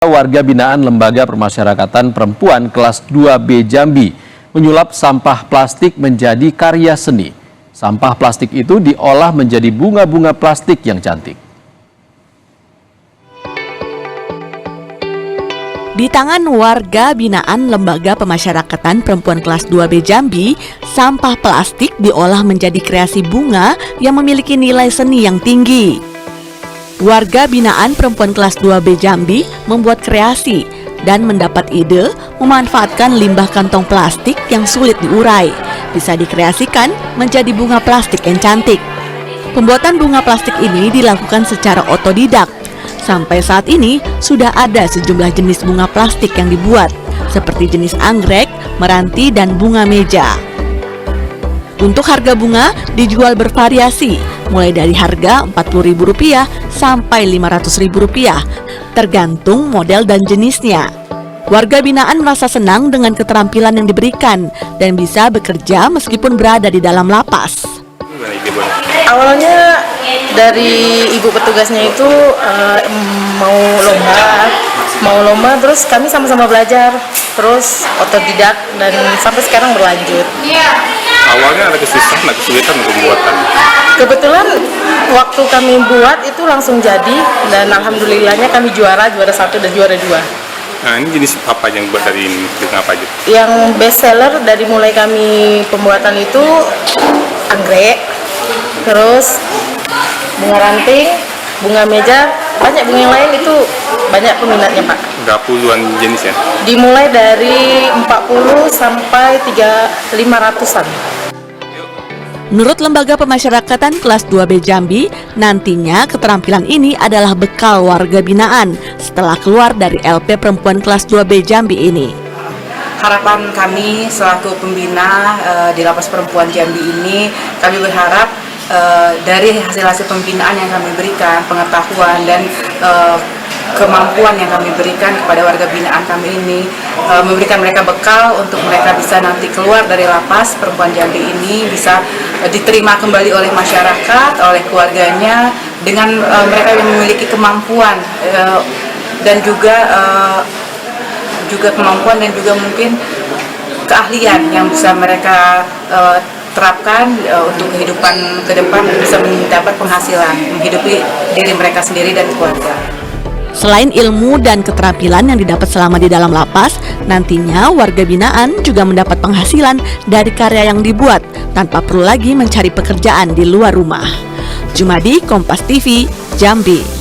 Warga binaan Lembaga Permasyarakatan Perempuan kelas 2B Jambi menyulap sampah plastik menjadi karya seni. Sampah plastik itu diolah menjadi bunga-bunga plastik yang cantik. Di tangan warga binaan Lembaga Pemasyarakatan Perempuan kelas 2B Jambi, sampah plastik diolah menjadi kreasi bunga yang memiliki nilai seni yang tinggi. Warga binaan Perempuan kelas 2B Jambi membuat kreasi dan mendapat ide memanfaatkan limbah kantong plastik yang sulit diurai, bisa dikreasikan menjadi bunga plastik yang cantik. Pembuatan bunga plastik ini dilakukan secara otodidak. Sampai saat ini sudah ada sejumlah jenis bunga plastik yang dibuat, seperti jenis anggrek, meranti, dan bunga meja. Untuk harga bunga dijual bervariasi, mulai dari harga Rp40.000 sampai Rp500.000, tergantung model dan jenisnya. Warga binaan merasa senang dengan keterampilan yang diberikan dan bisa bekerja meskipun berada di dalam lapas. Awalnya dari ibu petugasnya itu mau lomba, terus kami sama-sama belajar, terus otodidak dan sampai sekarang berlanjut. Awalnya ada kesulitan untuk pembuatan. Kebetulan waktu kami buat itu langsung jadi dan alhamdulillahnya kami juara 1 dan juara 2. Nah, ini jenis apa yang buat dari ini? Dengan apa aja? Yang best seller dari mulai kami pembuatan itu anggrek, terus bunga ranting, bunga meja, banyak bunga yang lain itu banyak peminatnya, Pak. Udah puluhan jenis ya? Dimulai dari 40 sampai 500-an. Menurut Lembaga Pemasyarakatan kelas 2B Jambi, nantinya keterampilan ini adalah bekal warga binaan setelah keluar dari LP Perempuan kelas 2B Jambi ini. Harapan kami selaku pembina di Lapas Perempuan Jambi ini, kami berharap dari hasil-hasil pembinaan yang kami berikan, pengetahuan dan kemampuan yang kami berikan kepada warga binaan kami ini, memberikan mereka bekal untuk mereka bisa nanti keluar dari Lapas Perempuan Jambi ini, bisa diterima kembali oleh masyarakat, oleh keluarganya, dengan mereka yang memiliki kemampuan dan juga kemampuan dan juga mungkin keahlian yang bisa mereka terapkan untuk kehidupan ke depan, bisa mendapat penghasilan, menghidupi diri mereka sendiri dan keluarga. Selain ilmu dan keterampilan yang didapat selama di dalam lapas, nantinya warga binaan juga mendapat penghasilan dari karya yang dibuat tanpa perlu lagi mencari pekerjaan di luar rumah. Jumadi, Kompas TV, Jambi.